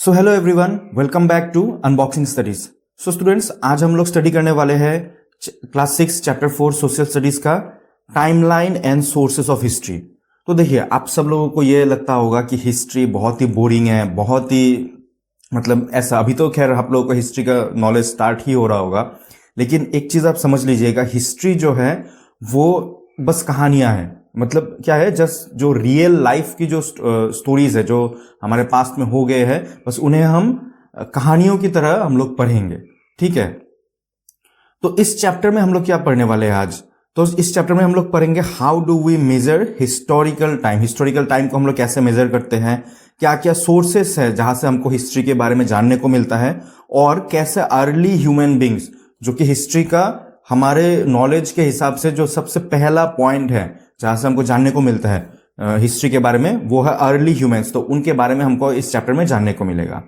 So hello everyone, welcome back to unboxing studies. So students, आज हम लोग study करने वाले हैं क्लास 6 चैप्टर 4 सोशल स्टडीज का timeline and sources of history. तो देखिए, आप सब लोगों को ये लगता होगा कि हिस्ट्री बहुत ही बोरिंग है, बहुत ही मतलब ऐसा। अभी तो खैर आप लोगों को हिस्ट्री का नॉलेज स्टार्ट ही हो रहा होगा, लेकिन एक चीज आप समझ लीजिएगा, हिस्ट्री जो है वो बस कहानियां हैं। मतलब क्या है, जस्ट जो रियल लाइफ की जो स्टोरीज है जो हमारे पास्ट में हो गए हैं, बस उन्हें हम कहानियों की तरह हम लोग पढ़ेंगे। ठीक है, तो इस चैप्टर में हम लोग क्या पढ़ने वाले हैं आज? तो इस चैप्टर में हम लोग पढ़ेंगे how do we measure historical time. Historical time को हम लोग कैसे मेजर करते हैं, क्या क्या सोर्सेस है जहां से हमको हिस्ट्री के बारे में जानने को मिलता है, और कैसे अर्ली ह्यूमन बींग्स, जो कि हिस्ट्री का हमारे नॉलेज के हिसाब से जो सबसे पहला पॉइंट है जहां से हमको जानने को मिलता है हिस्ट्री के बारे में, वो है अर्ली ह्यूमंस। तो उनके बारे में हमको इस चैप्टर में जानने को मिलेगा।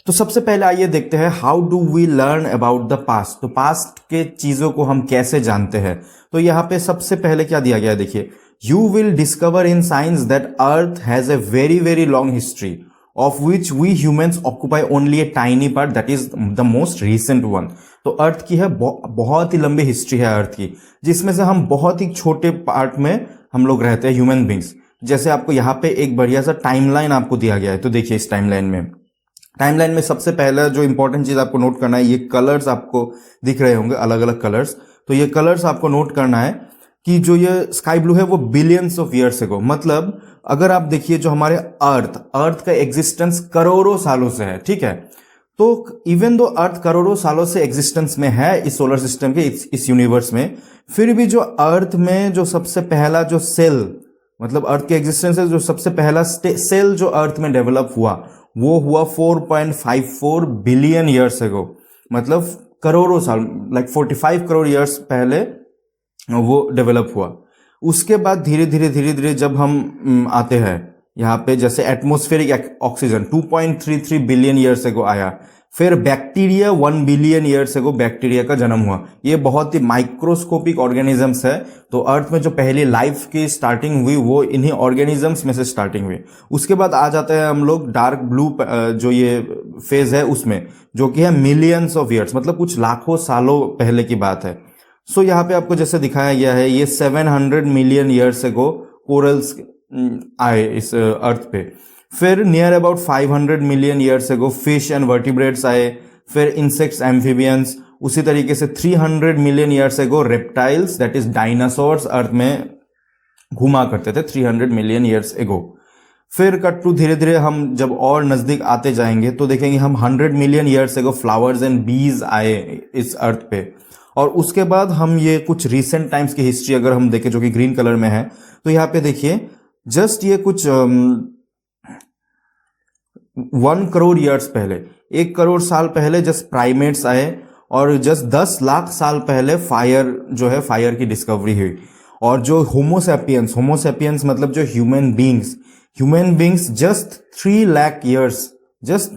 तो सबसे पहले आइए देखते हैं how do we learn about the past. तो पास्ट के चीजों को हम कैसे जानते हैं? तो यहां पे सबसे पहले क्या दिया गया है, देखिए, you will discover in science that earth has a very very long history of which we humans occupy only a tiny part, that is the most recent one। तो अर्थ की है बहुत ही लंबी हिस्ट्री है अर्थ की, जिसमें से हम बहुत ही छोटे पार्ट में हम लोग रहते हैं ह्यूमन बींग्स। जैसे आपको यहाँ पे एक बढ़िया सा टाइमलाइन आपको दिया गया है। तो देखिए, इस टाइमलाइन में सबसे पहला जो इंपॉर्टेंट चीज आपको नोट करना है, ये कलर्स आपको दिख रहे होंगे, अलग अलग कलर्स। तो ये कलर्स आपको नोट करना है कि जो ये स्काई ब्लू है वो बिलियंस ऑफ ईयर्स एगो, मतलब अगर आप देखिए जो हमारे अर्थ का एग्जिस्टेंस करोड़ों सालों से है। ठीक है, तो इवन दो अर्थ करोड़ों सालों से एग्जिस्टेंस में है इस सोलर सिस्टम के, इस यूनिवर्स में, फिर भी जो अर्थ में जो सबसे पहला जो सेल, मतलब अर्थ के एग्जिस्टेंस है, जो सबसे पहला सेल जो अर्थ में डेवलप हुआ, वो हुआ 4.54 बिलियन ईयर्स एगो, मतलब करोड़ों साल, लाइक 45 करोड़ ईयर्स पहले वो डेवलप हुआ। उसके बाद धीरे धीरे जब हम आते हैं यहाँ पे, जैसे atmospheric oxygen 2.33 billion years ago आया। फिर bacteria 1 billion years ago bacteria का जन्म हुआ। ये बहुत ही माइक्रोस्कोपिक ऑर्गेनिजम्स है। तो अर्थ में जो पहली लाइफ की स्टार्टिंग हुई वो इन्हीं ऑर्गेनिजम्स में से स्टार्टिंग हुई। उसके बाद आ जाते हैं हम लोग डार्क ब्लू जो ये फेज है उसमें, जो कि है मिलियंस ऑफ ईयर्स, मतलब कुछ लाखों सालों पहले की बात है। सो यहाँ पे आपको जैसे दिखाया गया है, ये 700 मिलियन ईयर्स एगो कोरल्स आए इस अर्थ पे। फिर near about 500 million years ago fish and vertebrates आए। फिर इंसेक्ट्स, एम्फीबियंस। उसी तरीके से 300 million years ago reptiles, that is dinosaurs, earth में घुमा करते थे 300 मिलियन ईयर्स एगो। फिर कट टू धीरे धीरे हम जब और नजदीक आते जाएंगे तो देखेंगे हम 100 मिलियन ईयर्स एगो फ्लावर्स एंड बीज आए इस अर्थ पे। और उसके बाद हम ये कुछ रिसेंट टाइम्स की हिस्ट्री अगर हम देखें, जो कि ग्रीन कलर में है, तो यहाँ पे देखिए जस्ट ये कुछ 1 करोड़ ईयर्स पहले, 1 करोड़ साल पहले जस्ट प्राइमेट्स आए, और जस्ट 10 लाख साल पहले फायर जो है, फायर की डिस्कवरी हुई। और जो होमोसेपियंस मतलब जो human beings just 3 lakh years, just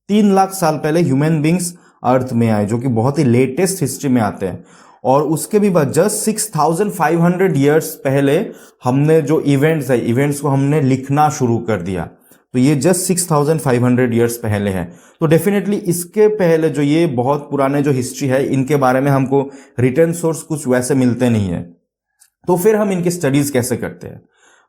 3 lakh साल पहले ह्यूमन बींग्स अर्थ में आए, जो कि बहुत ही लेटेस्ट हिस्ट्री में आते हैं। और उसके भी बाद जस्ट 6500 ईयर्स पहले हमने जो इवेंट्स को हमने लिखना शुरू कर दिया। तो ये जस्ट 6500 ईयर्स पहले है। तो डेफिनेटली इसके पहले जो ये बहुत पुराने जो हिस्ट्री है, इनके बारे में हमको रिटन सोर्स कुछ वैसे मिलते नहीं है। तो फिर हम इनकी स्टडीज कैसे करते हैं?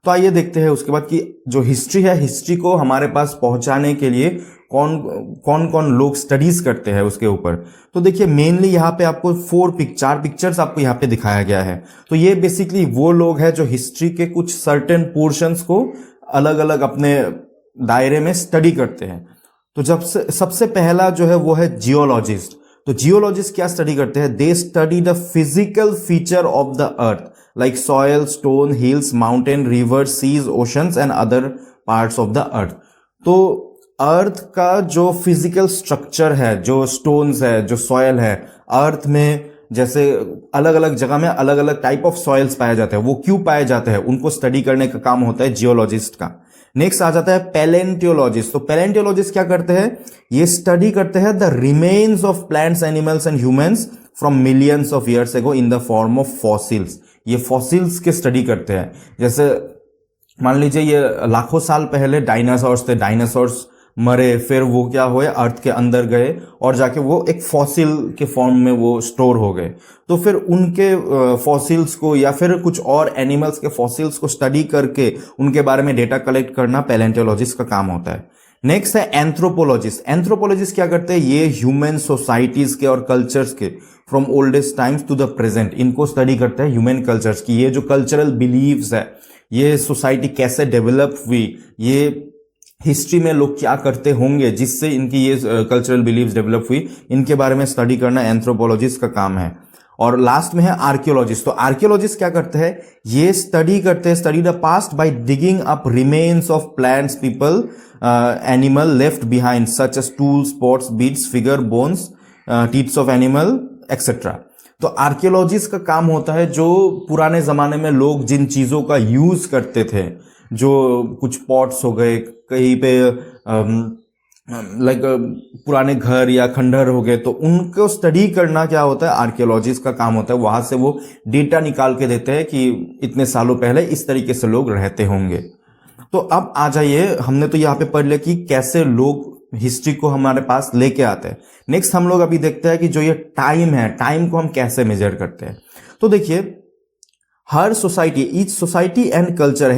तो आइए देखते हैं उसके बाद कि जो हिस्ट्री है, हिस्ट्री को हमारे पास पहुंचाने के लिए कौन कौन लोग स्टडीज करते हैं उसके ऊपर। तो देखिए, मेनली यहाँ पे आपको 4 पिक्चर्स आपको यहाँ पे दिखाया गया है। तो ये बेसिकली वो लोग हैं जो हिस्ट्री के कुछ सर्टेन पोर्शंस को अलग अलग अपने दायरे में स्टडी करते हैं। तो जब सबसे पहला जो है वो है जियोलॉजिस्ट। तो जियोलॉजिस्ट क्या स्टडी करते हैं? They study the physical feature of the earth, like soil, stone, hills, mountain, river, seas, oceans and other parts of the earth. Earth अर्थ का जो फिजिकल स्ट्रक्चर है, जो स्टोन्स है, जो सॉयल है, अर्थ में जैसे अलग अलग जगह में अलग अलग टाइप ऑफ सॉइल्स पाए जाते हैं, वो क्यों पाए जाते हैं, उनको स्टडी करने का काम होता है जियोलॉजिस्ट का। नेक्स्ट आ जाता है पैलेंटियोलॉजिस्ट। तो पैलेंटियोलॉजिस्ट क्या करते हैं? ये स्टडी करते हैं the remains of plants, animals and humans from millions of years ago in the form of fossils. ये फॉसिल्स के स्टडी करते हैं। जैसे मान लीजिए ये लाखों साल पहले डायनासोर्स थे, डायनासोर्स मरे, फिर वो क्या हुए, अर्थ के अंदर गए और जाके वो एक फॉसिल के फॉर्म में वो स्टोर हो गए। तो फिर उनके फॉसिल्स को या फिर कुछ और एनिमल्स के फॉसिल्स को स्टडी करके उनके बारे में डेटा कलेक्ट करना पैलेंटोलॉजिस्ट का काम होता है। नेक्स्ट है एंथ्रोपोलॉजिस्ट। एंथ्रोपोलॉजिस्ट क्या करते हैं, ये ह्यूमन सोसाइटीज के और कल्चर्स के from oldest times to the present, इनको स्टडी करते हैं, ह्यूमन कल्चर्स की, ये जो कल्चरल बिलीव्स है, ये सोसाइटी कैसे डेवलप हुई, ये हिस्ट्री में लोग क्या करते होंगे जिससे इनकी ये कल्चरल बिलीव्स डेवलप हुई, इनके बारे में स्टडी करना एंथ्रोपोलॉजिस्ट का काम है। और लास्ट में है आर्कियोलॉजिस्ट। तो आर्कियोलॉजिस्ट क्या करते हैं, ये स्टडी करते हैं, study the past by digging up remains of plants, people, animal left behind such as tools, pots, beads, figure, bones, teeths of animal etcetera. तो आर्कियोलॉजिस्ट का काम होता है जो पुराने जमाने में लोग जिन चीजों का यूज करते थे, जो कुछ पॉट्स हो गए कहीं पे, लाइक पुराने घर या खंडहर हो गए, तो उनको स्टडी करना क्या होता है, आर्कियोलॉजिस्ट का काम होता है। वहां से वो डेटा निकाल के देते हैं कि इतने सालों पहले इस तरीके से लोग रहते होंगे। तो अब आ जाइए, हमने तो यहाँ पे पढ़ लिया कि कैसे लोग हिस्ट्री को हमारे पास लेके आते हैं। नेक्स्ट हम लोग अभी देखते हैं कि जो ये टाइम है, टाइम को हम कैसे मेजर करते हैं। तो देखिए, हर society, each society and culture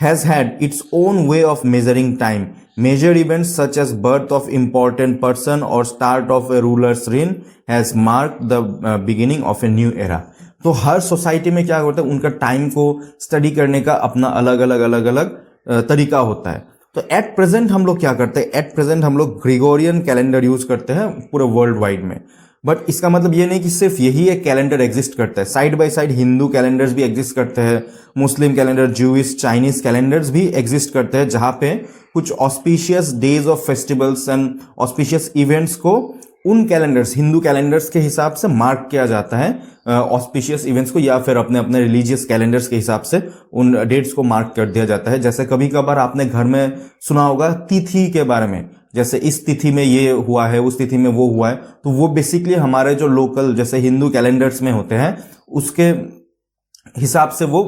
has had its own way of measuring time. Major events such as birth of important person or start of a ruler's reign has marked the beginning of a new era. तो हर society में क्या होता है, उनका time को study करने का अपना अलग अलग तरीका होता है। तो एट प्रेजेंट हम लोग क्या करते हैं, एट प्रेजेंट हम लोग ग्रेगोरियन कैलेंडर यूज करते हैं पूरे वर्ल्ड वाइड में। बट इसका मतलब ये नहीं कि सिर्फ यही एक कैलेंडर एग्जिस्ट करता है, side by side Hindu calendars भी एग्जिस्ट करते हैं, मुस्लिम कैलेंडर, ज्यूइश, चाइनीज कैलेंडर्स भी एग्जिस्ट करते हैं, जहां पे कुछ auspicious days of festivals and auspicious events को उन कैलेंडर्स, हिंदू कैलेंडर्स के हिसाब से मार्क किया जाता है, ऑस्पिशियस इवेंट्स को, या फिर अपने अपने रिलीजियस कैलेंडर्स के हिसाब से उन डेट्स को मार्क कर दिया जाता है। जैसे कभी कभार आपने घर में सुना होगा तिथि के बारे में, जैसे इस तिथि में ये हुआ है, उस तिथि में वो हुआ है, तो वो बेसिकली हमारे जो लोकल जैसे हिंदू कैलेंडर्स में होते हैं उसके हिसाब से वो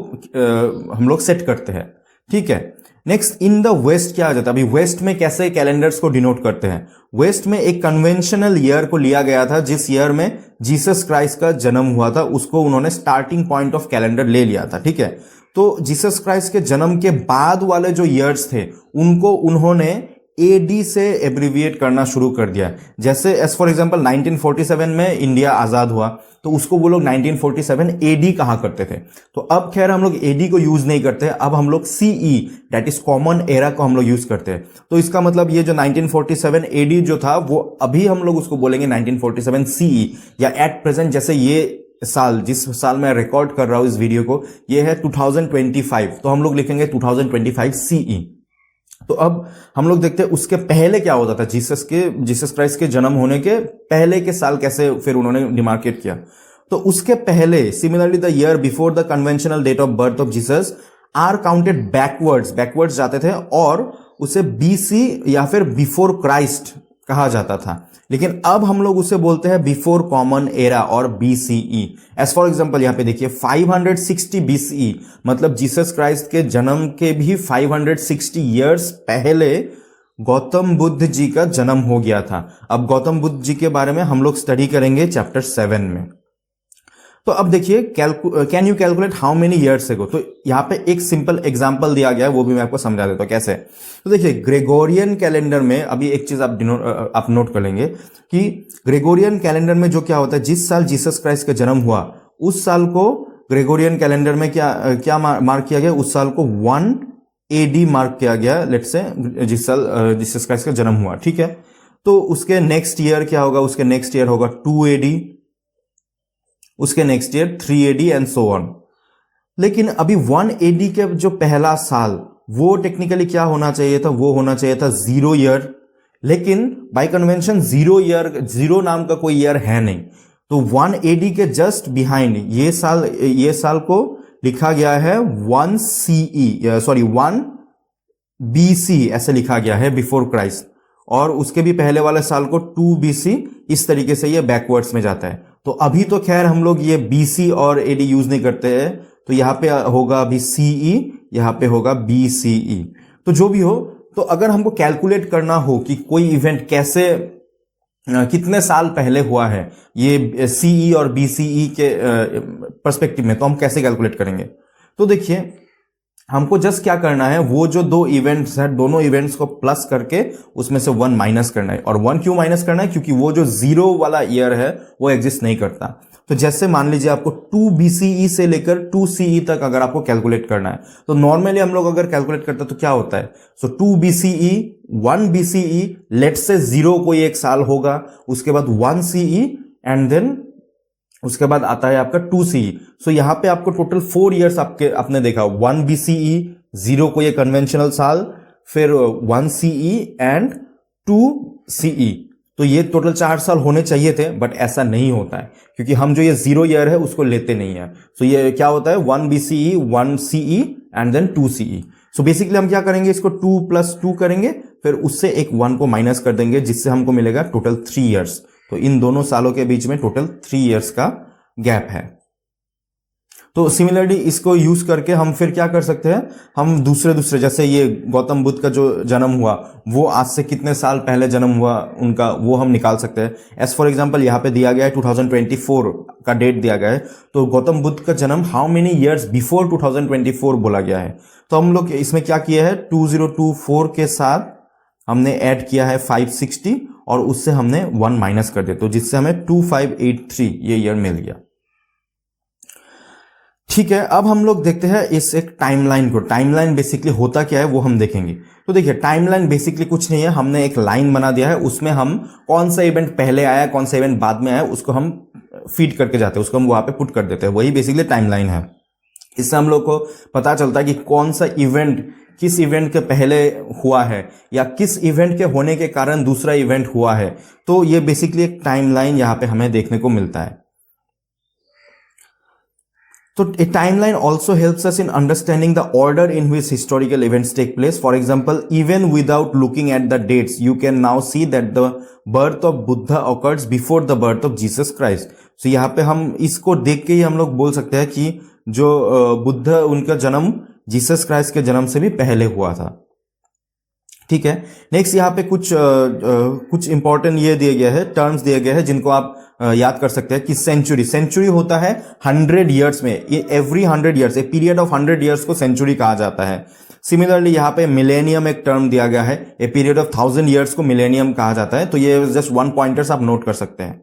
हम लोग सेट करते हैं। ठीक है। नेक्स्ट, इन द वेस्ट क्या आ जाता है, अभी वेस्ट में कैसे कैलेंडर्स को डिनोट करते हैं। वेस्ट में एक कन्वेंशनल ईयर को लिया गया था, जिस ईयर में जीसस क्राइस्ट का जन्म हुआ था, उसको उन्होंने स्टार्टिंग पॉइंट ऑफ कैलेंडर ले लिया था। ठीक है। तो जीसस क्राइस्ट के जन्म के बाद वाले जो ईयर्स थे उनको उन्होंने एडी से एब्रिविएट करना शुरू कर दिया। जैसे एज फॉर एग्जांपल 1947 में इंडिया आजाद हुआ, तो उसको वो लोग 1947 एडी कहा करते थे। तो अब खैर हम लोग एडी को यूज नहीं करते, अब हम लोग CE, that is common era, को हम लोग यूज करते हैं। तो इसका मतलब ये जो 1947 एडी जो था, वो अभी हम लोग उसको बोलेंगे 1947 सीई, या एट प्रेजेंट जैसे ये साल, जिस साल मैं रिकॉर्ड कर रहा हूं इस वीडियो को, ये है 2025, तो हम लोग लिखेंगे 2025 सीई। तो अब हम लोग देखते हैं उसके पहले क्या होता था, जीसस क्राइस्ट के जन्म होने के पहले के साल कैसे फिर उन्होंने डिमार्केट किया। तो उसके पहले, similarly the year before the conventional date of birth of Jesus are counted backwards जाते थे, और उसे बीसी या फिर बिफोर क्राइस्ट कहा जाता था। लेकिन अब हम लोग उसे बोलते हैं बिफोर कॉमन एरा और बीसीई। एज फॉर एग्जांपल यहाँ पे देखिए 560 बीसीई, मतलब जीसस क्राइस्ट के जन्म के भी 560 इयर्स पहले गौतम बुद्ध जी का जन्म हो गया था। अब गौतम बुद्ध जी के बारे में हम लोग स्टडी करेंगे चैप्टर 7 में। तो अब देखिए, can you calculate how many years ago. तो यहाँ पे एक सिंपल एग्जांपल दिया गया है, वो भी मैं आपको समझा देता हूँ कैसे। तो देखिए, ग्रेगोरियन कैलेंडर में अभी एक चीज आप नोट कर लेंगे कि ग्रेगोरियन कैलेंडर में जो क्या होता है, जिस साल जीसस क्राइस्ट का जन्म हुआ उस साल को ग्रेगोरियन कैलेंडर में क्या मार्क किया गया, उस साल को 1 एडी मार्क किया गया, लेट्स से जिस साल जीसस क्राइस्ट का जन्म हुआ। ठीक है। तो उसके नेक्स्ट ईयर क्या होगा, उसके नेक्स्ट ईयर होगा 2 एडी, उसके next year 3 AD and so on. लेकिन अभी 1 एडी के जो पहला साल, वो टेक्निकली क्या होना चाहिए था, वो होना चाहिए था 0 ईयर। लेकिन बाय कन्वेंशन 0 ईयर, 0 नाम का कोई ईयर है नहीं। तो 1 एडी के जस्ट बिहाइंड ये साल को लिखा गया है 1 बीसी ऐसे लिखा गया है, बिफोर क्राइस्ट। और उसके भी पहले वाले साल को 2 बीसी, इस तरीके से ये बैकवर्ड्स में जाता है। तो अभी तो खैर हम लोग ये बीसी और एडी यूज नहीं करते हैं, तो यहाँ पे होगा अभी सीई, यहाँ पे होगा बीसीई। तो जो भी हो, तो अगर हमको कैलकुलेट करना हो कि कोई इवेंट कैसे कितने साल पहले हुआ है ये सीई और बीसीई के पर्सपेक्टिव में, तो हम कैसे कैलकुलेट करेंगे? तो देखिए, हमको जस्ट क्या करना है, वो जो दो इवेंट्स है दोनों इवेंट्स को प्लस करके उसमें से 1 माइनस करना है। और 1 क्यों माइनस करना है? क्योंकि वो जो 0 वाला ईयर है वो एग्जिस्ट नहीं करता। तो जैसे मान लीजिए आपको 2 BCE से लेकर 2 CE तक अगर आपको कैलकुलेट करना है, तो नॉर्मली हम लोग अगर कैलकुलेट करते हैं तो क्या होता है? सो 2 BCE, 1 BCE, लेट से 0 कोई एक साल होगा, उसके बाद 1 CE एंड देन उसके बाद आता है आपका 2 CE। सो यहां पे आपको टोटल 4 इयर्स आपने देखा, 1 BCE, 0 को ये कन्वेंशनल साल, फिर 1 CE एंड 2 CE। तो ये टोटल 4 साल होने चाहिए थे, बट ऐसा नहीं होता है क्योंकि हम जो ये 0 ईयर है उसको लेते नहीं है। सो ये क्या होता है? 1 BCE, 1 CE and then 2 CE। So basically हम क्या करेंगे, इसको 2 + 2 करेंगे, फिर उससे एक 1 को माइनस कर देंगे, जिससे हमको मिलेगा टोटल 3 इयर्स। तो इन दोनों सालों के बीच में टोटल 3 इयर्स का गैप है। तो सिमिलरली इसको यूज करके हम फिर क्या कर सकते हैं, हम दूसरे जैसे ये गौतम बुद्ध का जो जन्म हुआ वो आज से कितने साल पहले जन्म हुआ उनका, वो हम निकाल सकते हैं। एज फॉर एग्जांपल यहाँ पे दिया गया है 2024 का डेट दिया गया है, तो गौतम बुद्ध का जन्म हाउ मेनी इयर्स बिफोर 2024 बोला गया है। तो हम लोग इसमें क्या किया है, 2024 के साथ हमने ऐड किया है 560 और उससे हमने 1 माइनस कर दिया, तो जिससे हमें 2583 ये ईयर मिल गया। ठीक है, अब हम लोग देखते हैं इस एक टाइमलाइन को। टाइमलाइन बेसिकली होता क्या है वो हम देखेंगे। तो देखिए, टाइमलाइन बेसिकली कुछ नहीं है, हमने एक लाइन बना दिया है, उसमें हम कौन सा इवेंट पहले आया कौन सा इवेंट बाद में आया उसको हम फीड करके जाते हैं, उसको हम वहां पे पुट कर देते हैं, वही बेसिकली टाइमलाइन है। इससे हम लोग को पता चलता है कि कौन सा इवेंट किस इवेंट के पहले हुआ है या किस इवेंट के होने के कारण दूसरा इवेंट हुआ है। तो ये बेसिकली एक टाइमलाइन यहां पे हमें देखने को मिलता है। तो a timeline also helps us in understanding the order in which historical events take place. For example, even without looking at the dates, you can now see that the birth of Buddha occurs before the birth of Jesus Christ. So यहाँ पे हम इसको देख के ही हम लोग बोल सकते हैं कि जो बुद्ध उनका जन्म जीसस क्राइस्ट के जन्म से भी पहले हुआ था। ठीक है, नेक्स्ट यहाँ पे कुछ इंपॉर्टेंट ये दिए गए हैं, टर्म्स दिए गए हैं जिनको आप याद कर सकते हैं कि सेंचुरी होता है 100 इयर्स में, ये every 100 years, a period of 100 years को सेंचुरी कहा जाता है। सिमिलरली यहाँ पे मिलेनियम एक टर्म दिया गया है, ए पीरियड ऑफ 1000 इयर्स को मिलेनियम कहा जाता है। तो ये जस्ट 1 पॉइंटर्स आप नोट कर सकते हैं।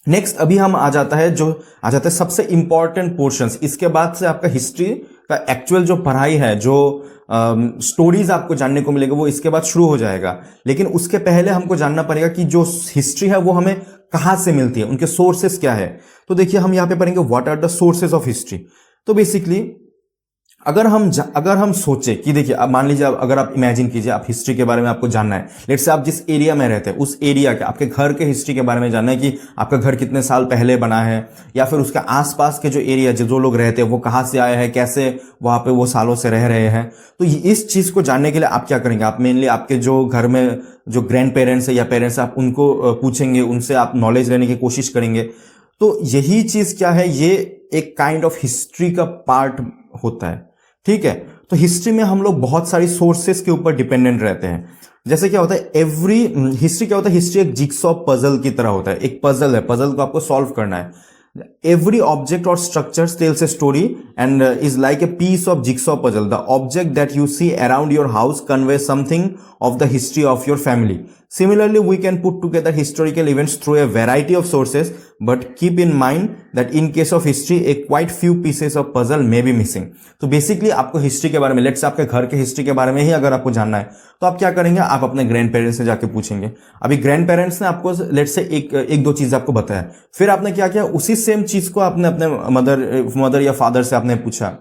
नेक्स्ट अभी हम आ जाता है सबसे इंपॉर्टेंट पोर्शंस। इसके बाद से आपका हिस्ट्री का एक्चुअल जो पढ़ाई है, जो स्टोरीज आपको जानने को मिलेगा, वो इसके बाद शुरू हो जाएगा। लेकिन उसके पहले हमको जानना पड़ेगा कि जो हिस्ट्री है वो हमें कहां से मिलती है, उनके सोर्सेस क्या है। तो देखिए, हम यहां पे पढ़ेंगे what are the sources of history. तो बेसिकली अगर हम सोचे कि देखिए, अब मान लीजिए अगर आप इमेजिन कीजिए, आप हिस्ट्री के बारे में आपको जानना है, लेट्स से आप जिस एरिया में रहते हैं उस एरिया के आपके घर के हिस्ट्री के बारे में जानना है कि आपका घर कितने साल पहले बना है, या फिर उसके आसपास के जो एरिया जो लोग रहते हैं वो कहाँ से आए हैं, कैसे वहां पे वो सालों से रह रहे हैं। तो इस चीज को जानने के लिए आप क्या करेंगे, आप मेनली आपके जो घर में जो ग्रैंड पेरेंट्स है या पेरेंट्स, आप उनको पूछेंगे, उनसे आप नॉलेज लेने की कोशिश करेंगे। तो यही चीज क्या है, ये एक काइंड ऑफ हिस्ट्री का पार्ट होता है। ठीक है, तो हिस्ट्री में हम लोग बहुत सारी सोर्सेस के ऊपर डिपेंडेंट रहते हैं। जैसे क्या होता है, हिस्ट्री क्या होता है, हिस्ट्री एक जिक्सॉ पजल की तरह होता है। एक पजल है, पजल को आपको सॉल्व करना है। Every object or structure tells a story and is like a piece of jigsaw puzzle. The object that you see around your house conveys something of the history of your family. Similarly, we can put together historical events through a variety of sources, but keep in mind that in case of history, a quite few pieces of puzzle may be missing. तो basically आपको history के बारे में, let's आपके घर के history के बारे में ही अगर आपको जानना है, तो आप क्या करेंगे, आप अपने ग्रैंड पेरेंट्स से जाके पूछेंगे। अभी ग्रैंड पेरेंट्स ने आपको लेट्स से एक दो चीज आपको बताया, फिर आपने क्या किया, उसी सेम चीज को आपने अपने मदर या फादर से आपने पूछा।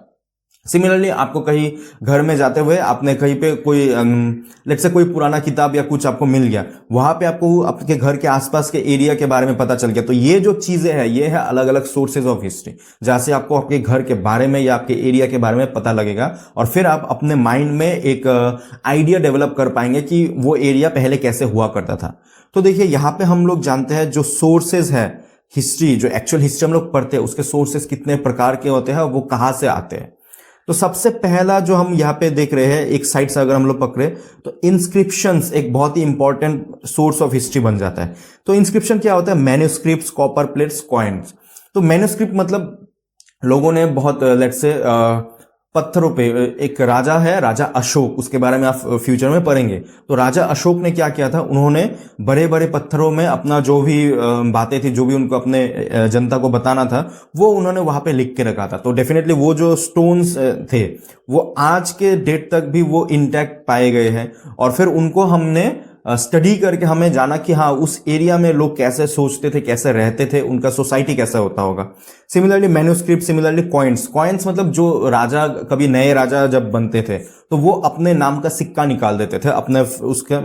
सिमिलरली आपको कहीं घर में जाते हुए आपने कहीं पे कोई लेट्स से कोई पुराना किताब या कुछ आपको मिल गया, वहां पे आपको आपके घर के आसपास के एरिया के बारे में पता चल गया। तो ये जो चीजें हैं, ये है अलग अलग सोर्सेज ऑफ हिस्ट्री, जहां से आपको आपके घर के बारे में या आपके एरिया के बारे में पता लगेगा, और फिर आप अपने माइंड में एक आइडिया डेवलप कर पाएंगे कि वो एरिया पहले कैसे हुआ करता था। तो देखिए, यहां पे हम लोग जानते हैं जो सोर्सेज है, हिस्ट्री, जो एक्चुअल हिस्ट्री हम लोग पढ़ते हैं, उसके सोर्सेस कितने प्रकार के होते हैं, वो कहाँ से आते हैं। तो सबसे पहला जो हम यहाँ पे देख रहे हैं, एक साइड से अगर हम लोग पकड़े तो इंस्क्रिप्शंस एक बहुत ही इंपॉर्टेंट सोर्स ऑफ हिस्ट्री बन जाता है। तो इंस्क्रिप्शन क्या होता है? Manuscripts, copper plates, coins. तो मैन्युस्क्रिप्ट मतलब लोगों ने बहुत लेट्स से पत्थरों पे, एक राजा है, राजा अशोक, उसके बारे में आप फ्यूचर में पढ़ेंगे। तो राजा अशोक ने क्या किया था, उन्होंने बड़े बड़े पत्थरों में अपना जो भी बातें थी, जो भी उनको अपने जनता को बताना था, वो उन्होंने वहां पे लिख के रखा था। तो डेफिनेटली वो जो स्टोन्स थे वो आज के डेट तक भी वो इंटैक्ट पाए गए हैं, और फिर उनको हमने स्टडी करके हमें जाना कि हाँ उस एरिया में लोग कैसे सोचते थे, कैसे रहते थे, उनका सोसाइटी कैसा होता होगा। Similarly manuscript, similarly coins. Coins मतलब जो राजा, कभी नए राजा जब बनते थे तो वो अपने नाम का सिक्का निकाल देते थे, अपने उसका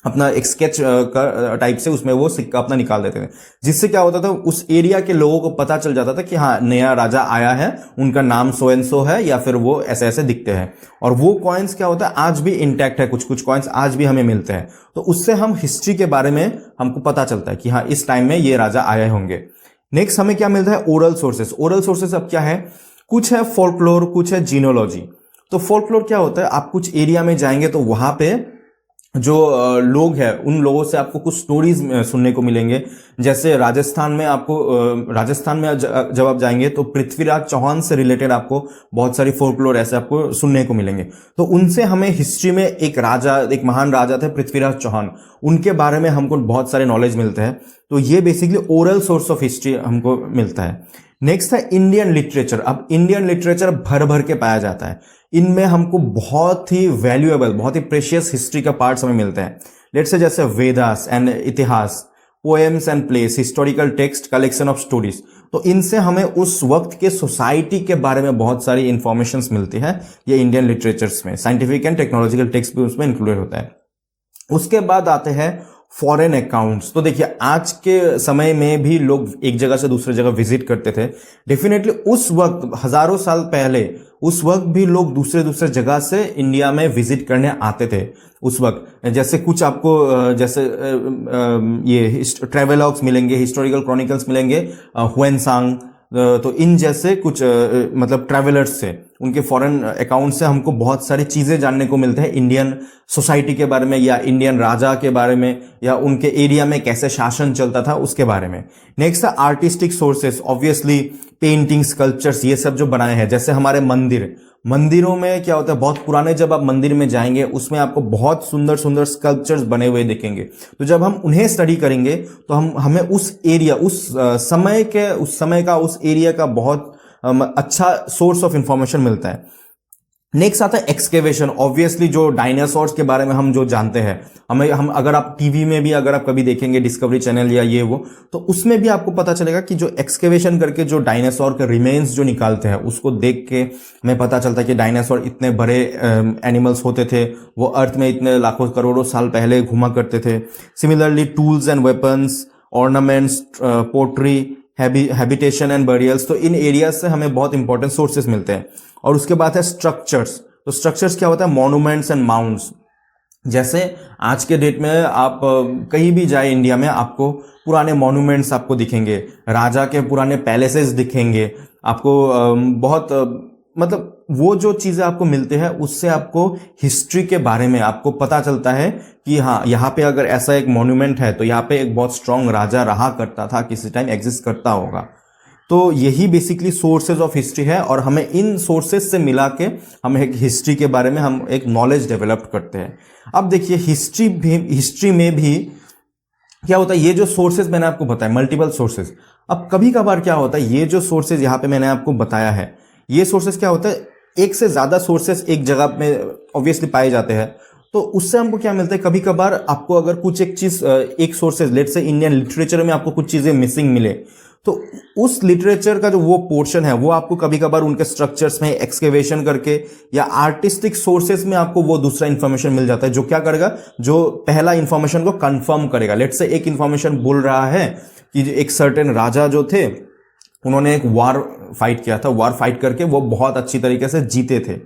अपना एक स्केच का टाइप से उसमें वो सिक्का अपना निकाल देते थे, जिससे क्या होता था, उस एरिया के लोगों को पता चल जाता था कि हाँ नया राजा आया है, उनका नाम सो एंड सो है, या फिर वो ऐसे ऐसे दिखते हैं। और वो कॉइन्स क्या होता है, आज भी इंटैक्ट है, कुछ कुछ कॉइन्स आज भी हमें मिलते हैं। तो उससे हम हिस्ट्री के बारे में हमको पता चलता है कि हाँ इस टाइम में ये राजा आए होंगे। नेक्स्ट हमें क्या मिलता है? Oral sources. ओरल सोर्सेस अब क्या है? कुछ है फोल्कलोर, कुछ है जीनोलॉजी। तो फोल्कलोर क्या होता है, आप कुछ एरिया में जाएंगे तो वहां पे जो लोग हैं, उन लोगों से आपको कुछ स्टोरीज सुनने को मिलेंगे। जैसे राजस्थान में जब आप जाएंगे तो पृथ्वीराज चौहान से रिलेटेड आपको बहुत सारी फोल्कलोर ऐसे आपको सुनने को मिलेंगे। तो उनसे हमें हिस्ट्री में एक महान राजा थे पृथ्वीराज चौहान, उनके बारे में हमको बहुत सारे नॉलेज मिलते हैं। तो ये basically oral source of history हमको मिलता है। नेक्स्ट है इंडियन लिटरेचर। अब इंडियन लिटरेचर भर भर के पाया जाता है, इनमें हमको बहुत ही वैल्यूएबल, बहुत ही प्रेशियस हिस्ट्री का पार्ट्स हमें मिलते हैं। लेट्स से जैसे वेदास एंड इतिहास, poems and place, historical text, collection of stories. तो इनसे हमें उस वक्त के सोसाइटी के बारे में बहुत सारी इंफॉर्मेशन मिलती है, ये इंडियन लिटरेचर्स में। साइंटिफिक एंड टेक्नोलॉजिकल टेक्स्ट भी उसमें इंक्लूडेड होता है। उसके बाद आते हैं फॉरेन अकाउंट्स। तो देखिए आज के समय में भी लोग एक जगह से दूसरी जगह विजिट करते थे। डेफिनेटली उस वक्त, हजारों साल पहले, उस वक्त भी लोग दूसरे दूसरे जगह से इंडिया में विजिट करने आते थे। उस वक्त जैसे कुछ आपको जैसे ये ट्रेवलॉग्स मिलेंगे, हिस्टोरिकल क्रॉनिकल्स मिलेंगे, हुएनसांग, तो इन जैसे कुछ मतलब ट्रैवलर्स से, उनके फॉरेन अकाउंट से हमको बहुत सारी चीजें जानने को मिलते हैं इंडियन सोसाइटी के बारे में, या इंडियन राजा के बारे में, या उनके एरिया में कैसे शासन चलता था उसके बारे में। नेक्स्ट है artistic sources. Obviously painting, sculptures, ये सब जो बनाए हैं, जैसे हमारे मंदिरों में क्या होता है, बहुत पुराने जब आप मंदिर में जाएंगे उसमें आपको बहुत सुंदर सुंदर स्कल्पचर्स बने हुए दिखेंगे। तो जब हम उन्हें स्टडी करेंगे तो हमें उस एरिया, उस समय का, उस एरिया का बहुत अच्छा सोर्स ऑफ इंफॉर्मेशन मिलता है। नेक्स्ट आता है एक्सकेवेशन। ऑब्वियसली जो डायनासोर्स के बारे में हम जो जानते हैं, हम अगर आप टीवी में भी अगर आप कभी देखेंगे डिस्कवरी चैनल या ये वो, तो उसमें भी आपको पता चलेगा कि जो एक्सकेवेशन करके जो डायनासोर के रिमेन्स जो निकालते हैं, उसको देख के हमें पता चलता है कि डायनासोर इतने बड़े एनिमल्स होते थे, वो अर्थ में इतने लाखों करोड़ों साल पहले घुमा करते थे। Similarly tools and weapons, ornaments, pottery, habitation and burials, तो इन एरियाज से हमें बहुत इंपॉर्टेंट सोर्सेस मिलते हैं। और उसके बाद है स्ट्रक्चर्स। तो स्ट्रक्चर्स क्या होता है? Monuments and mounds. जैसे आज के डेट में आप कहीं भी जाए इंडिया में, आपको पुराने मॉन्यूमेंट्स आपको दिखेंगे, राजा के पुराने पैलेसेस दिखेंगे आपको, बहुत मतलब वो जो चीजें आपको मिलते हैं उससे आपको हिस्ट्री के बारे में आपको पता चलता है कि हाँ यहाँ पे अगर ऐसा एक मॉन्यूमेंट है तो यहाँ पे एक बहुत स्ट्रांग राजा रहा करता था, किसी टाइम एग्जिस्ट करता होगा। तो यही बेसिकली सोर्सेज ऑफ हिस्ट्री है, और हमें इन सोर्सेज से मिला के हम एक हिस्ट्री के बारे में हम एक नॉलेज डेवलप करते हैं। अब देखिए हिस्ट्री में भी क्या होता है, ये जो सोर्सेज मैंने आपको बताया, मल्टीपल सोर्सेज। अब कभी कभार क्या होता है, ये जो सोर्सेज यहाँ पे मैंने आपको बताया है, ये सोर्सेज क्या होता है, एक से ज्यादा सोर्सेज एक जगह में ऑब्वियसली पाए जाते हैं। तो उससे हमको क्या मिलता है, कभी कभार आपको अगर कुछ एक चीज, एक sources, let's say Indian literature में आपको कुछ चीजें मिसिंग मिले, तो उस लिटरेचर का जो वो पोर्शन है वो आपको कभी कभार उनके स्ट्रक्चर्स में एक्सकेवेशन करके या आर्टिस्टिक सोर्सेज में आपको वो दूसरा इंफॉर्मेशन मिल जाता है, जो क्या करेगा, जो पहला इंफॉर्मेशन को कंफर्म करेगा। लेट्स से एक इंफॉर्मेशन बोल रहा है कि एक सर्टेन राजा जो थे, उन्होंने एक वार फाइट किया था, वार फाइट करके वो बहुत अच्छी तरीके से जीते थे।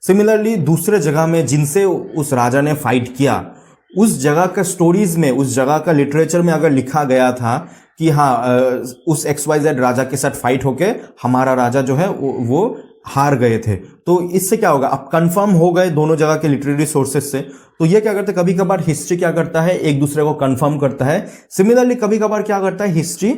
सिमिलरली दूसरे जगह में जिनसे उस राजा ने फाइट किया, उस जगह का स्टोरीज में, उस जगह का लिटरेचर में अगर लिखा गया था कि हाँ उस XYZ राजा के साथ फाइट होके हमारा राजा जो है वो हार गए थे, तो इससे क्या होगा, अब कंफर्म हो गए दोनों जगह के लिटरेरी सोर्सेज से। तो ये क्या करते हैं, कभी कभार हिस्ट्री क्या करता है, एक दूसरे को कंफर्म करता है। सिमिलरली कभी कभार क्या करता है, हिस्ट्री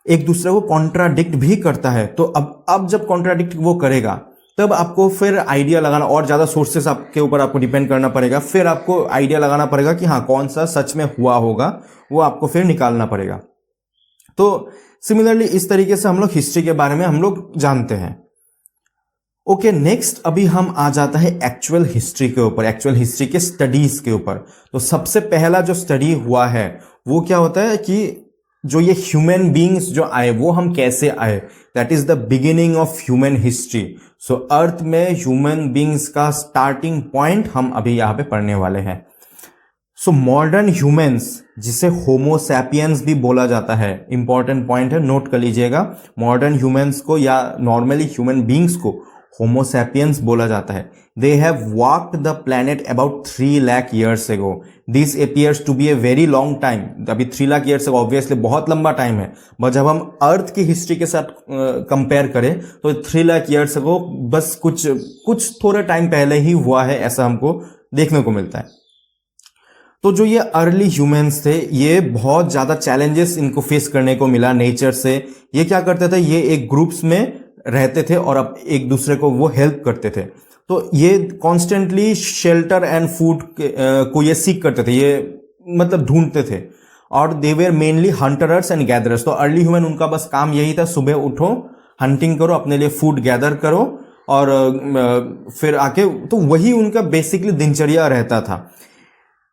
एक दूसरे को कॉन्ट्राडिक्ट भी करता है। तो अब जब कॉन्ट्राडिक्ट वो करेगा तब आपको फिर आइडिया लगाना, और ज्यादा सोर्सेस आपके ऊपर आपको डिपेंड करना पड़ेगा, फिर आपको आइडिया लगाना पड़ेगा कि हाँ कौन सा सच में हुआ होगा, वो आपको फिर निकालना पड़ेगा। तो सिमिलरली इस तरीके से हम लोग हिस्ट्री के बारे में हम लोग जानते हैं। ओके, नेक्स्ट अभी हम आ जाता है एक्चुअल हिस्ट्री के ऊपर, एक्चुअल हिस्ट्री के स्टडीज के ऊपर। तो सबसे पहला जो स्टडी हुआ है वो क्या होता है कि जो ये ह्यूमन बीइंग्स जो आए वो हम कैसे आए, that is the beginning of human history. So earth में ह्यूमन बीइंग्स का स्टार्टिंग पॉइंट हम अभी यहां पे पढ़ने वाले हैं। सो मॉडर्न ह्यूमंस, जिसे होमो सैपियंस भी बोला जाता है, इंपॉर्टेंट पॉइंट है, नोट कर लीजिएगा। मॉडर्न ह्यूमंस को या नॉर्मली ह्यूमन बीइंग्स को होमो सैपियंस बोला जाता है। They have walked the planet about 3 lakh years ago. This appears to be a very long time. अभी 3 लाख ईयर्स एगो ऑब्वियसली बहुत लंबा टाइम है, बट जब हम अर्थ की हिस्ट्री के साथ कंपेयर करें तो 3 लाख ईयर्स एगो बस कुछ थोड़ा टाइम पहले ही हुआ है, ऐसा हमको देखने को मिलता है। तो जो ये अर्ली ह्यूमंस थे, ये बहुत ज्यादा चैलेंजेस इनको फेस करने को मिला नेचर से। ये क्या करते थे, ये एक ग्रुप्स में रहते थे और अब एक दूसरे को वो हेल्प करते थे। तो ये कॉन्स्टेंटली शेल्टर एंड फूड को ये सीख करते थे, ये मतलब ढूंढते थे। और they were mainly hunters and gatherers. तो अर्ली ह्यूमन उनका बस काम यही था, सुबह उठो, हंटिंग करो, अपने लिए फूड गैदर करो और फिर आके, तो वही उनका बेसिकली दिनचर्या रहता था।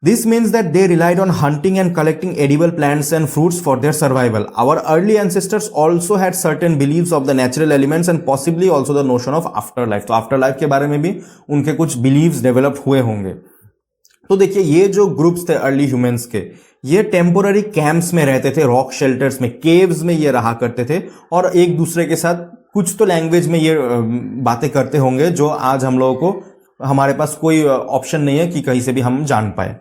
This means that they relied on hunting and collecting edible plants and fruits for their survival. Our early ancestors also had certain beliefs of the natural elements and possibly also the notion of afterlife. तो afterlife के बारे में भी उनके कुछ beliefs develop हुए होंगे। तो देखिए, ये जो ग्रुप्स थे अर्ली ह्यूमंस के, ये टेम्पोररी कैंप्स में रहते थे, रॉक शेल्टर्स में, केव्स में ये रहा करते थे और एक दूसरे के साथ कुछ तो लैंग्वेज में ये बातें करते होंगे जो आज हम लोगों को, हमारे पास कोई ऑप्शन नहीं है कि कहीं से भी हम जान पाए।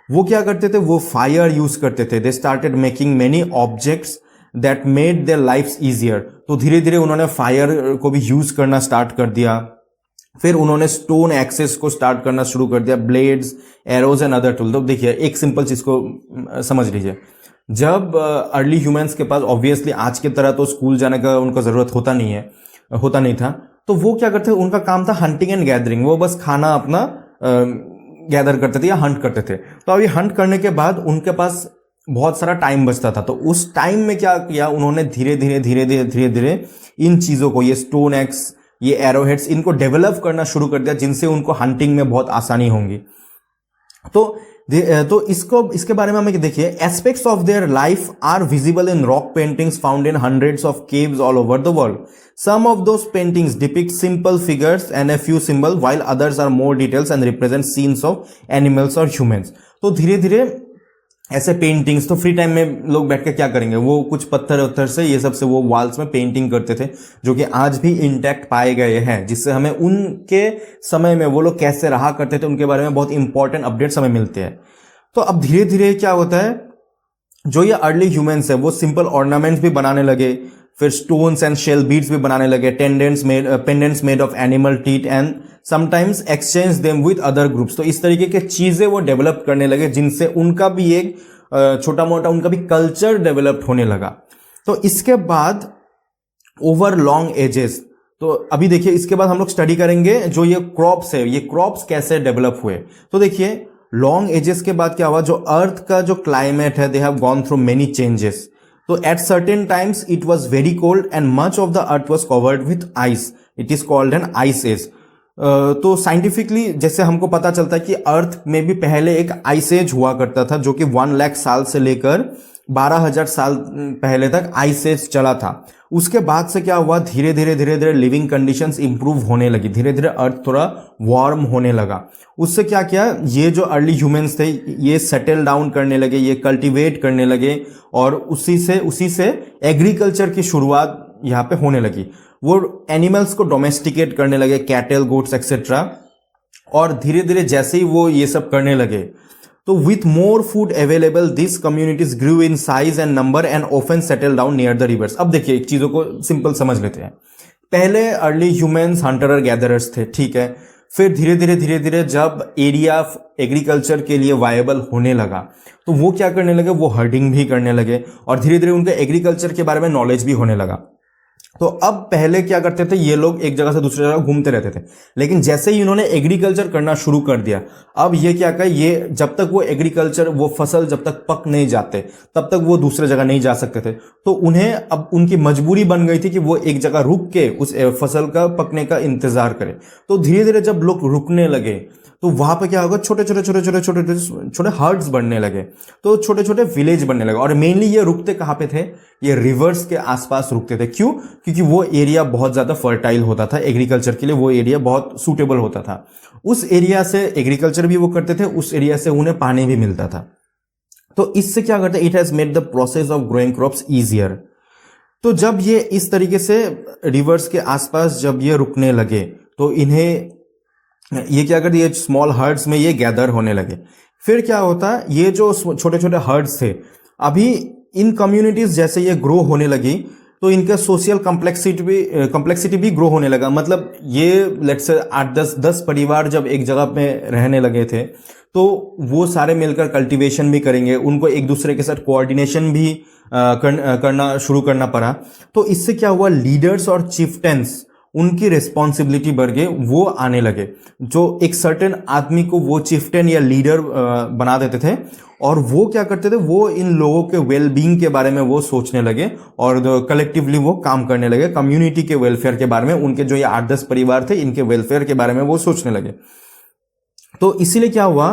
वो क्या करते थे, वो फायर यूज करते थे। They started making many objects that made their lifes easier. तो धीरे धीरे उन्होंने फायर को भी यूज करना स्टार्ट कर दिया। फिर उन्होंने स्टोन एक्सेस को स्टार्ट करना शुरू कर दिया, blades, arrows and other tool. तो देखिए, एक सिंपल चीज को समझ लीजिए, जब अर्ली ह्यूमंस के पास ऑब्वियसली आज की तरह तो स्कूल जाने का उनको जरूरत होता नहीं था, तो वो क्या करते थे, उनका काम था हंटिंग एंड गैदरिंग। वो बस खाना अपना गैदर करते थे या हंट करते थे। तो अभी हंट करने के बाद उनके पास बहुत सारा टाइम बचता था। तो उस टाइम में क्या किया, उन्होंने धीरे धीरे इन चीजों को, ये स्टोन एक्स, ये एरोहेड्स, इनको डेवलप करना शुरू कर दिया, जिनसे उनको हंटिंग में बहुत आसानी होंगी। तो इसके बारे में हमें देखिए, aspects of their life are visible in rock paintings found in hundreds of caves all over the world. Some of those paintings depict simple figures and a few symbols, while others are more details and represent scenes of animals or humans. तो धीरे धीरे ऐसे paintings, तो free time में लोग बैठ के क्या करेंगे, वो कुछ पत्थर से ये सब से वो वॉल्स में पेंटिंग करते थे, जो कि आज भी इंटैक्ट पाए गए हैं, जिससे हमें उनके समय में वो लोग कैसे रहा करते थे उनके बारे में बहुत इंपॉर्टेंट अपडेट्स हमें मिलते हैं। तो अब धीरे धीरे क्या होता है, जो ये अर्ली ह्यूमंस है वो सिंपल ऑर्नामेंट्स भी बनाने लगे, फिर स्टोन्स एंड शेल बीड्स भी बनाने लगे, pendants made of animal teeth and sometimes exchange them with other groups. तो इस तरीके के चीजें वो डेवलप करने लगे, जिनसे उनका भी एक छोटा मोटा उनका भी कल्चर डेवलप होने लगा। तो इसके बाद ओवर लॉन्ग एजेस, तो अभी देखिए इसके बाद हम लोग स्टडी करेंगे जो ये क्रॉप्स है, ये क्रॉप्स कैसे डेवलप हुए। तो देखिए, लॉन्ग एजेस के बाद क्या हुआ, जो अर्थ का जो क्लाइमेट है, they have gone through many changes. तो at certain times it was very cold and much of the earth was covered with ice. It is called an ice age. तो साइंटिफिकली जैसे हमको पता चलता है कि अर्थ में भी पहले एक आइस एज हुआ करता था, जो कि 1 लाख साल से लेकर 12,000 साल पहले तक आइस एज चला था। उसके बाद से क्या हुआ, धीरे धीरे लिविंग कंडीशंस इंप्रूव होने लगी, धीरे धीरे अर्थ थोड़ा वार्म होने लगा। उससे क्या किया, ये जो अर्ली ह्यूमंस थे ये सेटल डाउन करने लगे, ये कल्टीवेट करने लगे और उसी से एग्रीकल्चर की शुरुआत यहाँ पे होने लगी। वो एनिमल्स को डोमेस्टिकेट करने लगे, कैटल, गोट्स एक्सेट्रा। और धीरे धीरे जैसे ही वो ये सब करने लगे, तो with more food available this communities grew in size and number and often settle down near the rivers. अब देखिए एक चीजों को सिंपल समझ लेते हैं। पहले अर्ली ह्यूमंस हंटर और गैदरर्स थे, ठीक है। फिर धीरे धीरे जब एरिया एग्रीकल्चर के लिए वायबल होने लगा तो वो क्या करने लगे, वो हर्डिंग भी करने लगे और धीरे धीरे उनके एग्रीकल्चर के बारे में नॉलेज भी होने लगा। तो अब पहले क्या करते थे, ये लोग एक जगह से दूसरी जगह घूमते रहते थे, लेकिन जैसे ही इन्होंने एग्रीकल्चर करना शुरू कर दिया, अब ये क्या कहे, ये जब तक वो एग्रीकल्चर, वो फसल जब तक पक नहीं जाते तब तक वो दूसरे जगह नहीं जा सकते थे। तो उन्हें अब उनकी मजबूरी बन गई थी कि वो एक जगह रुक के उस फसल का पकने का इंतजार करें। तो धीरे धीरे जब लोग रुकने लगे तो वहां पे क्या होगा, छोटे छोटे हर्ड्स बनने लगे, तो छोटे छोटे विलेज बनने लगे। और मेनली ये रुकते कहां पे थे, ये रिवर्स के आसपास रुकते थे। क्यों? क्योंकि वो एरिया बहुत ज्यादा फर्टाइल होता था एग्रीकल्चर के लिए, वो एरिया बहुत सूटेबल होता था। उस एरिया से एग्रीकल्चर भी वो करते थे, उस एरिया से उन्हें पानी भी मिलता था। तो इससे क्या करते, it has made the process of growing crops easier. तो जब ये इस तरीके से रिवर्स के आसपास जब ये रुकने लगे तो इन्हें ये क्या करते, ये स्मॉल हर्ड्स में ये गैदर होने लगे। फिर क्या होता, ये जो छोटे छोटे हर्ड्स थे, अभी इन कम्युनिटीज जैसे ये ग्रो होने लगी तो इनका सोशल कम्प्लेक्सिटी भी ग्रो होने लगा। मतलब ये लेट्स से 8-10 परिवार जब एक जगह पे रहने लगे थे तो वो सारे मिलकर कल्टीवेशन भी करेंगे, उनको एक दूसरे के साथ कोऑर्डिनेशन भी करना शुरू करना पड़ा। तो इससे क्या हुआ, लीडर्स और चिफ्टेंस उनकी रिस्पॉन्सिबिलिटी बढ़ गई, वो आने लगे। जो एक सर्टेन आदमी को वो चिफ्टेन या लीडर बना देते थे और वो क्या करते थे, वो इन लोगों के वेलबींग के बारे में वो सोचने लगे और कलेक्टिवली वो काम करने लगे, कम्युनिटी के वेलफेयर के बारे में, उनके जो ये 8-10 परिवार थे इनके वेलफेयर के बारे में वो सोचने लगे। तो इसीलिए क्या हुआ,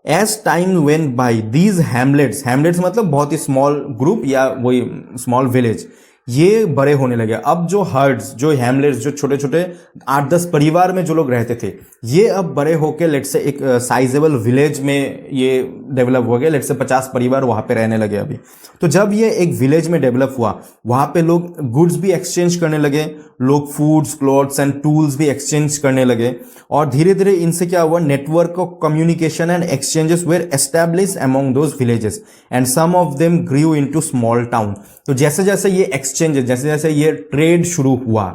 as time went by these hamlets मतलब बहुत ही स्मॉल ग्रुप या वही स्मॉल विलेज, ये बड़े होने लगे। अब जो हर्ड्स, जो हैमलेट्स, जो छोटे छोटे 8-10 परिवार में जो लोग रहते थे, ये अब बड़े होके लेट्स से एक साइजेबल विलेज में ये डेवलप हो गए। लेट्स से 50 परिवार वहां पे रहने लगे अभी। तो जब ये एक विलेज में डेवलप हुआ, वहां पे लोग गुड्स भी एक्सचेंज करने लगे, लोग फूड्स, क्लॉथ्स एंड टूल्स भी एक्सचेंज करने लगे और धीरे धीरे इनसे क्या हुआ, network of communication and exchanges were established among those villages and some of them grew into small town. तो जैसे जैसे ये एक्सचेंज, जैसे जैसे ये ट्रेड शुरू हुआ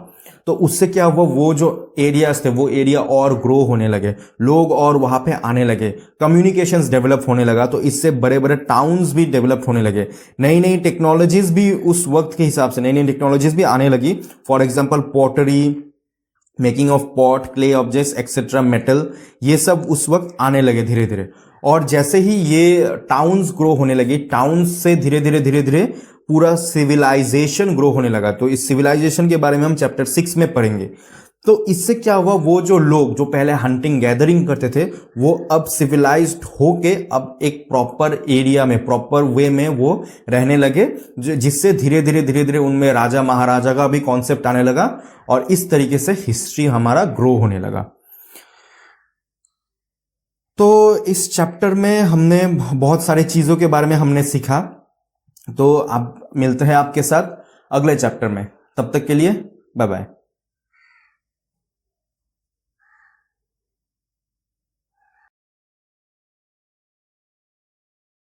तो उससे क्या हुआ, वो जो एरियाज थे वो एरिया और ग्रो होने लगे, लोग और वहां पे आने लगे, कम्युनिकेशंस डेवलप होने लगा। तो इससे बड़े बड़े टाउन्स भी डेवलप होने लगे, नई नई टेक्नोलॉजीज भी उस वक्त के हिसाब से नई नई टेक्नोलॉजीज भी आने लगी। For example pottery, making of pot, clay objects etcetera, metal, ये सब उस वक्त आने लगे धीरे धीरे। और जैसे ही ये टाउन्स ग्रो होने लगी, टाउन्स से धीरे धीरे पूरा सिविलाइजेशन ग्रो होने लगा। तो इस सिविलाइजेशन के बारे में हम चैप्टर 6 में पढ़ेंगे। तो इससे क्या हुआ, वो जो लोग जो पहले हंटिंग गैदरिंग करते थे वो अब सिविलाइज्ड होके अब एक प्रॉपर एरिया में, प्रॉपर वे में वो रहने लगे, जिससे धीरे धीरे उनमें राजा महाराजा का भी कॉन्सेप्ट आने लगा और इस तरीके से हिस्ट्री हमारा ग्रो होने लगा। तो इस चैप्टर में हमने बहुत सारी चीजों के बारे में हमने सीखा। तो अब मिलते हैं आपके साथ अगले चैप्टर में, तब तक के लिए बाय बाय।